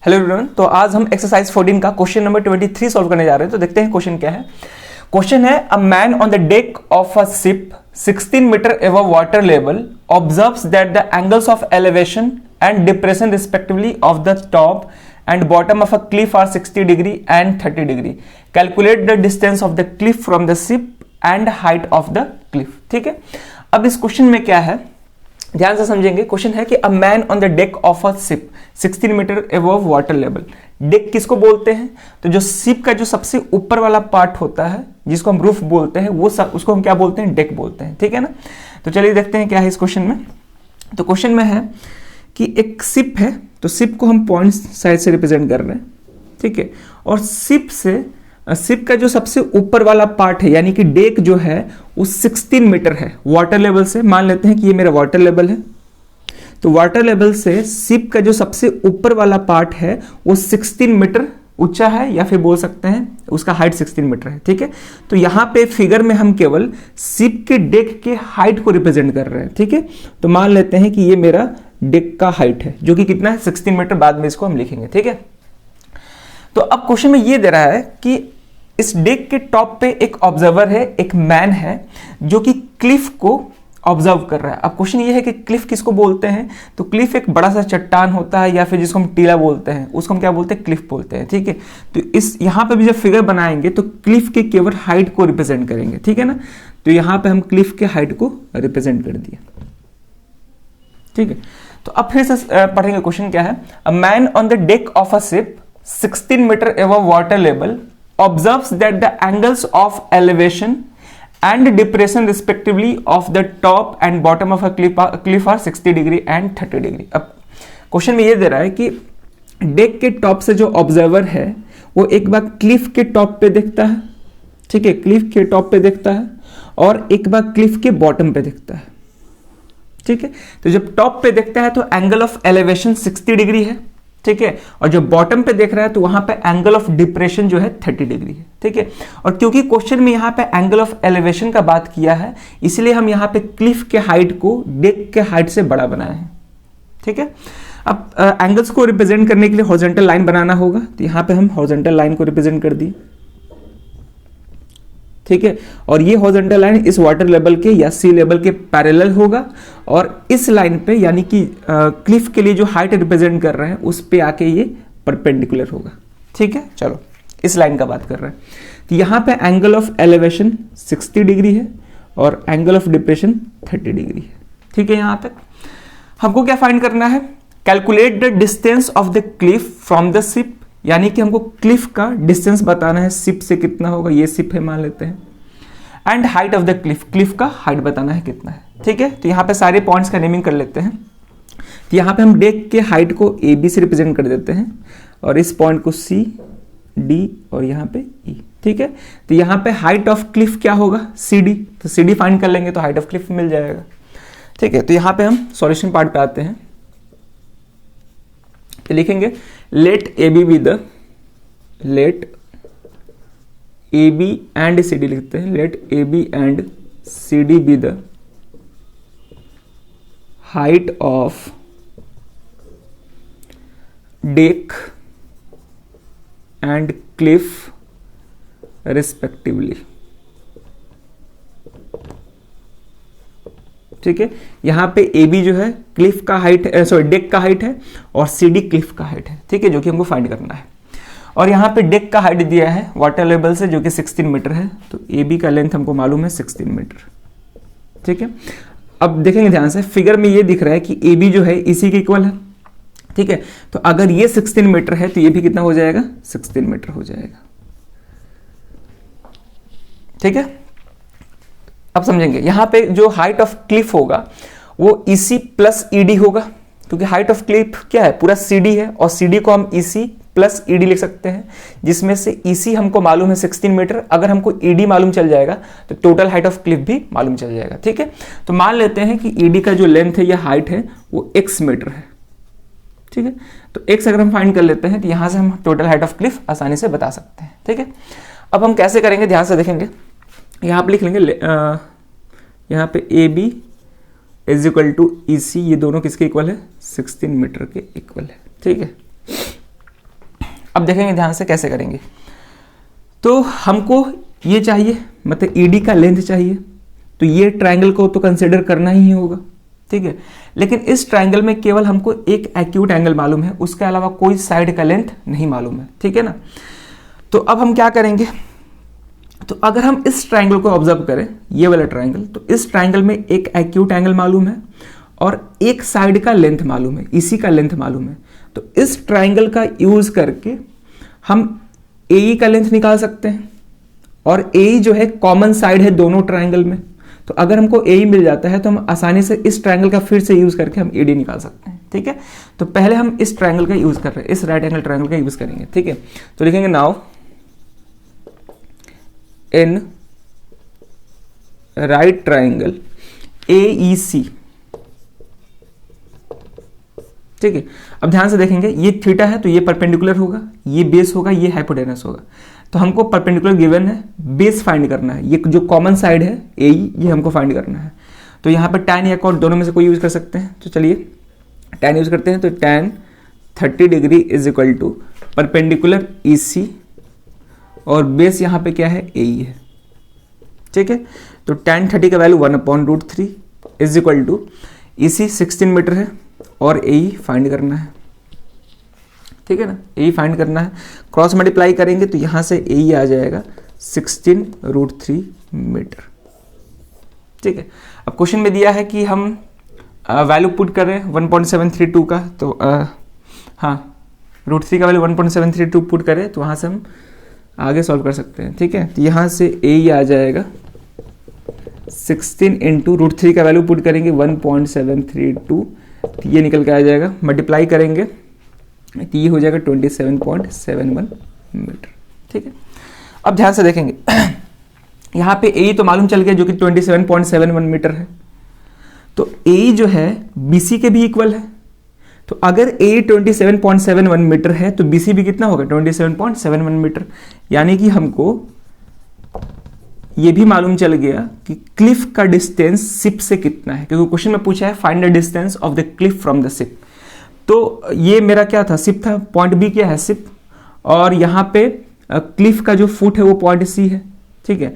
Hello everyone, तो आज हम एक्सरसाइज 14 का क्वेश्चन नंबर 23 सॉल्व करने जा रहे हैं। तो देखते हैं क्वेश्चन क्या है। क्वेश्चन है, a man on the deck of a ship 16 metre above water level observes that the angles of elevation and depression respectively of the top and bottom of a cliff are 60 degree and 30 degree. Calculate the distance of the cliff from the ship and height of the cliff. ठीक है, अब इस question में क्या है, ध्यान से समझेंगे। क्वेश्चन है कि a man on the deck of a ship 16 metre above water level. Deck किसको बोलते हैं? तो जो शिप का जो सबसे ऊपर वाला पार्ट होता है, जिसको हम रूफ बोलते हैं, वो उसको हम क्या बोलते हैं? डेक बोलते हैं। ठीक है ना। तो चलिए देखते हैं क्या है इस क्वेश्चन में। तो क्वेश्चन में है कि एक शिप है, तो शिप को हम पॉइंट साइड से रिप्रेजेंट कर रहे हैं। ठीक है, और शिप का जो सबसे ऊपर वाला पार्ट है, यानी कि डेक जो है वो 16 मीटर है वाटर लेवल से। मान लेते हैं कि ये मेरा वाटर लेवल है, तो वाटर लेवल से शिप का जो सबसे ऊपर वाला पार्ट है वो 16 मीटर ऊंचा है, या फिर बोल सकते हैं उसका हाइट 16 मीटर है। ठीक है, तो यहां पे फिगर में हम केवल शिप के डेक के हाइट को रिप्रेजेंट कर रहे हैं। ठीक है, तो मान लेते हैं कि ये मेरा डेक का हाइट है, जो कि कितना है? 16 मीटर। बाद में इसको हम लिखेंगे। ठीक है, तो अब क्वेश्चन में ये दे रहा है कि इस डेक के टॉप पे एक ऑब्जर्वर है, एक मैन है, जो कि क्लिफ को ऑब्जर्व कर रहा है। अब क्वेश्चन ये है कि क्लिफ किसको बोलते हैं? तो क्लिफ एक बड़ा सा चट्टान होता है, या फिर जिसको हम टीला बोलते हैं, उसको हम क्या बोलते हैं? क्लिफ बोलते हैं। ठीक है, तो इस यहां पे भी जब फिगर बनाएंगे तो क्लिफ के केवल हाइट को रिप्रेजेंट करेंगे। ठीक है ना, तो यहां पे हम क्लिफ के हाइट को रिप्रेजेंट कर दिए। ठीक है, तो अब फिर से पढ़ेंगे क्वेश्चन क्या है। A man on the deck of a ship 16 metre above water level observes that the angles of elevation and depression respectively of the top and bottom of a cliff are 60 degree and 30 degree. अब question में ये दे रहा है कि deck के top से जो observer है वो एक बार क्लिफ के टॉप पे देखता है। ठीक है, क्लिफ के टॉप पे देखता है, और एक बार क्लिफ के बॉटम पे देखता है। ठीक है, तो जब टॉप पे देखता है तो एंगल ऑफ एलिवेशन 60 डिग्री है। ठीक है, और जो बॉटम पे देख रहा है तो वहां पे एंगल ऑफ डिप्रेशन जो है 30 डिग्री है। ठीक है, और क्योंकि क्वेश्चन में यहां पे एंगल ऑफ एलिवेशन का बात किया है, इसलिए हम यहां पे क्लिफ के हाइट को डेक के हाइट से बड़ा बनाए हैं। ठीक है, अब एंगल्स को रिप्रेजेंट करने के लिए हॉरिजॉन्टल लाइन बनाना होगा, तो यहां पे हम हॉरिजॉन्टल लाइन को रिप्रेजेंट कर दिए। ठीक है, और ये हॉरिजॉन्टल लाइन इस वाटर लेवल के या सी लेवल के पैरेलल होगा, और इस लाइन पे यानी कि क्लिफ के लिए जो हाइट रिप्रेजेंट कर रहे हैं उस पे आके ये परपेंडिकुलर होगा। ठीक है, चलो इस लाइन का बात कर रहे हैं। तो यहां पे एंगल ऑफ एलिवेशन 60 डिग्री है और एंगल ऑफ डिप्रेशन 30 डिग्री है। ठीक है, यहां तक हमको क्या फाइंड करना है? Calculate the distance of the cliff from the ship, यानी कि हमको क्लिफ का डिस्टेंस बताना है, शिप से कितना होगा, ये शिप है मान लेते हैं, and height of the Cliff, Cliff का हाइट बताना है कितना है। ठीक है, तो यहां पे सारे पॉइंट्स का नेमिंग कर लेते हैं। तो यहां पे हम डेक के हाइट को ए बी से रिप्रेजेंट कर देते हैं, और इस पॉइंट को सी डी और यहां पे ई। ठीक है, तो यहां पे हाइट ऑफ क्लिफ क्या होगा? सी डी, तो सी डी फाइंड कर लेंगे तो हाइट ऑफ क्लिफ मिल जाएगा। ठीक है, तो यहां पे हम सॉल्यूशन पार्ट पे आते हैं, तो लिखेंगे let A B be the, let A B and C D लिखते हैं, let A B and C D be the height of deck and cliff respectively. ठीक है, यहां पे ए बी जो है क्लिफ का हाइट, सॉरी डेक का हाइट है, और सी डी क्लिफ का हाइट है। ठीक है, जो कि हमको फाइंड करना है। और यहां पे डेक का हाइट दिया है वाटर लेवल से, जो कि 16 मीटर है, तो ए बी का लेंथ हमको मालूम है 16 मीटर। ठीक है, अब देखेंगे ध्यान से, फिगर में ये दिख रहा है कि ए बी जो है इसी के इक्वल है। ठीक है, तो अगर ये 16 मीटर है तो ये भी कितना हो जाएगा? 16 मीटर हो जाएगा। ठीक है, अब समझेंगे यहां पे जो हाइट ऑफ क्लिफ होगा वो ईसी प्लस ईडी होगा, क्योंकि हाइट ऑफ क्लिफ क्या है? पूरा सीडी है, और सीडी को हम ईसी प्लस ईडी लिख सकते हैं, जिसमें से ईसी हमको मालूम है 16 मीटर। अगर हमको ईडी मालूम चल जाएगा तो टोटल हाइट ऑफ क्लिफ भी मालूम चल जाएगा। ठीक है, तो मान लेते हैं कि ईडी का जो लेंथ है या हाइट है वो x मीटर है। ठीक है, तो x अगर हम फाइंड कर लेते हैं तो यहां से हम टोटल हाइट ऑफ क्लिफ आसानी से बता सकते हैं। ठीक है, अब हम कैसे करेंगे, ध्यान से देखेंगे। यहां पे लिख लेंगे, यहां पे A B is equal to E C, ये दोनों किसके इक्वल है? 16 मीटर के इक्वल है। ठीक है, देखेंगे ध्यान से कैसे करेंगे। तो हमको ये चाहिए, मतलब ईडी का लेंथ चाहिए, तो ये ट्रायंगल को तो कंसिडर करना ही होगा, ठीक है। लेकिन इस ट्रायंगल में केवल हमको एक एक्यूट एंगल मालूम है, उसके अलावा कोई साइड का लेंथ नहीं मालूम है, ठीक है ना। तो अब हम क्या करेंगे, तो अगर हम इस ट्रायंगल को ऑब्जर्व करें, ये वाला ट्रायंगल, तो इस ट्रायंगल में एक एक्यूट एंगल मालूम है और एक साइड का लेंथ मालूम है, इसी का लेंथ मालूम है। तो इस ट्रायंगल का यूज करके हम ए का लेंथ निकाल सकते हैं, और ए जो है कॉमन साइड है दोनों ट्रायंगल में। तो अगर हमको ए मिल जाता है तो हम आसानी से इस ट्रायंगल का फिर से यूज करके हम ईडी निकाल सकते हैं, ठीक है। तो पहले हम इस ट्रायंगल का यूज कर रहे हैं, इस राइट एंगल ट्रायंगल का यूज करेंगे, ठीक है। तो लिखेंगे now in right triangle AEC, ठीक है। अब ध्यान से देखेंगे, ये थीटा है तो ये परपेंडिकुलर होगा, ये बेस होगा, ये हाइपोटेनस होगा। तो हमको परपेंडिकुलर गिवन है, बेस फाइंड करना है, ये जो कॉमन साइड है AE, ये हमको फाइंड करना है। तो यहाँ पर tan या cot दोनों में से कोई यूज कर सकते हैं, तो चलिए tan यूज करते हैं। तो tan 30 degree is equal to perpendicular EC, और बेस यहाँ पे क्या है, AE है, ठीक है। तो tan 30 का value 1/√3 is equal to EC 16 metre है और AE फाइंड करना है, ठीक है ना। AE फाइंड करना है, क्रॉस मल्टीप्लाई करेंगे तो यहाँ से AE आ जाएगा 16√3 मीटर, ठीक है। अब क्वेश्चन में दिया है कि हम वैल्यू पुट कर रहे हैं 1.732 का, तो हाँ, √3 का वैल्यू 1.732 पुट करें तो वहाँ से हम आगे सॉल्व कर सकते हैं, ठीक है। तो यहाँ से AE आ जाएगा 16 इंटू √3 का वैल्यू पुट करेंगे 1.732, तो ये निकल के आ जाएगा, मल्टीप्लाई करेंगे तो ये हो जाएगा 27.71 मीटर, ठीक है। अब ध्यान से देखेंगे यहाँ पे AE तो मालूम चल गया जो कि 27.71 मीटर है, तो AE जो है BC के भी इक्वल है। तो अगर AE 27.71 मीटर है तो BC भी कितना होगा, 27.71 मीटर। यानी कि हमको ये भी मालूम चल गया कि क्लिफ का डिस्टेंस शिप से कितना है, क्योंकि क्वेश्चन में पूछा है find the distance of the cliff from the ship. तो ये मेरा क्या था, शिप था, पॉइंट B क्या है, शिप, और यहाँ पे क्लिफ का जो फुट है वो पॉइंट C है, ठीक है।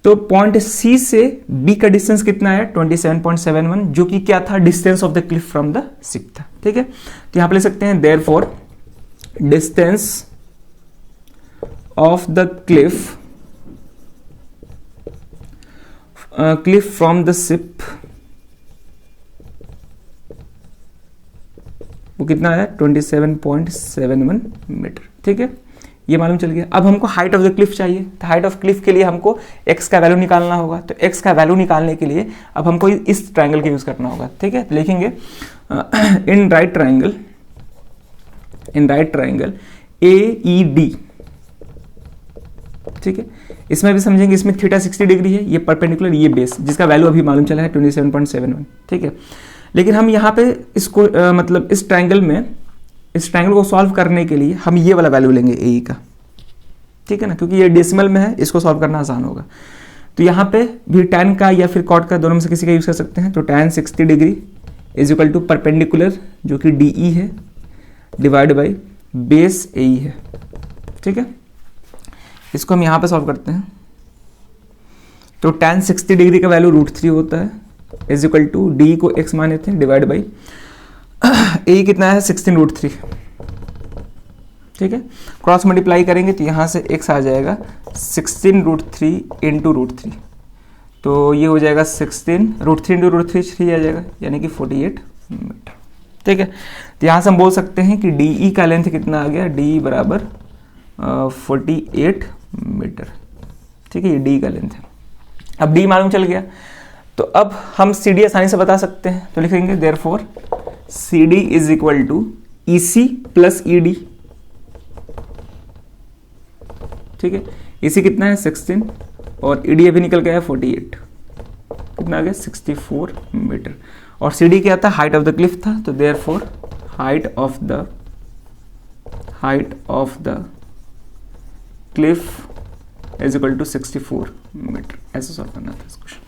तो पॉइंट C से B का डिस्टेंस कितना है, 27.71, जो कि क्या था, distance of the cliff from the ship था, ठीक है। तो यहां पे ले सकते हैं therefore distance of the cliff from the ship वो कितना है, 27.71 मीटर, ठीक है। ये मालूम चल गया। अब हमको हाइट ऑफ द क्लिफ चाहिए, तो हाइट ऑफ क्लिफ के लिए हमको x का वैल्यू निकालना होगा। तो x का वैल्यू निकालने के लिए अब हमको इस ट्रायंगल का यूज करना होगा, ठीक है। तो लिखेंगे इन राइट ट्रायंगल AED, ठीक है। इसमें भी समझेंगे, इसमें थीटा 60 डिग्री है, ये परपेंडिकुलर, ये बेस, जिसका वैल्यू अभी मालूम चला है 27.71, ठीक है। लेकिन हम यहाँ पे इसको मतलब इस ट्रायंगल को सॉल्व करने के लिए हम ये वाला वैल्यू लेंगे AE का, ठीक है ना, क्योंकि ये डेसिमल में है, इसको सॉल्व करना आसान होगा। तो यहाँ पे भी tan का या फिर cot का, दोनों में से किसी का यूज कर सकते हैं। तो tan 60 degree is equal to perpendicular जो कि DE है डिवाइड बाई बेस AE है, ठीक है। इसको हम यहाँ पे सॉल्व करते हैं। तो tan 60 डिग्री का वैल्यू √3 होता है इज इक्वल टू DE को x माने थे डिवाइड बाई AE कितना है, 16√3, ठीक है। क्रॉस मल्टीप्लाई करेंगे तो यहाँ से x आ जाएगा 16√3 इंटू √3, तो ये हो जाएगा 16√3 इंटू √3 3 आ जाएगा, यानी कि 48 मीटर, ठीक है। तो यहाँ से हम बोल सकते हैं कि DE का लेंथ कितना आ गया, DE बराबर 48 मीटर, ठीक है। ये DE का लेंथ है। अब D मालूम चल गया, तो अब हम CD आसानी से बता सकते हैं। तो लिखेंगे therefore CD is equal to EC plus ED, ठीक है। EC कितना है, 16, और ED अभी निकल गया है 48, कितना आ गया, 64 मीटर। और CD क्या था, हाइट ऑफ द क्लिफ था। तो therefore height of the cliff is equal to 64 metre. ऐसे सॉल्व करना था इस क्वेश्चन,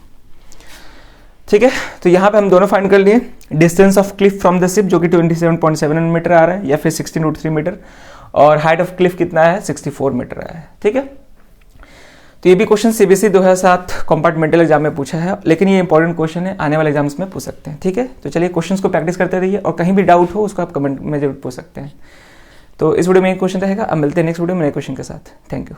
ठीक है। तो यहाँ पे हम दोनों फाइंड कर लिए, distance of Cliff from the ship जो कि 27.71 मीटर आ रहा है, या फिर 16√3 मीटर, और हाइट ऑफ क्लिफ कितना है, 64 मीटर है। ठीक है, तो ये भी क्वेश्चन सीबीएसई 2007 कंपार्टमेंटल एग्जाम में पूछा है, लेकिन ये इंपॉर्टेंट क्वेश्चन है, आने वाले एग्जाम्स में पूछ सकते हैं। ठीक है, तो चलिए क्वेश्चंस को प्रैक्टिस करते रहिए और कहीं भी डाउट हो उसको आप कमेंट में जरूर पूछ सकते हैं। तो इस वीडियो में एक क्वेश्चन रहेगा, अब मिलते हैं नेक्स्ट वीडियो में नए क्वेश्चन के साथ। Thank you.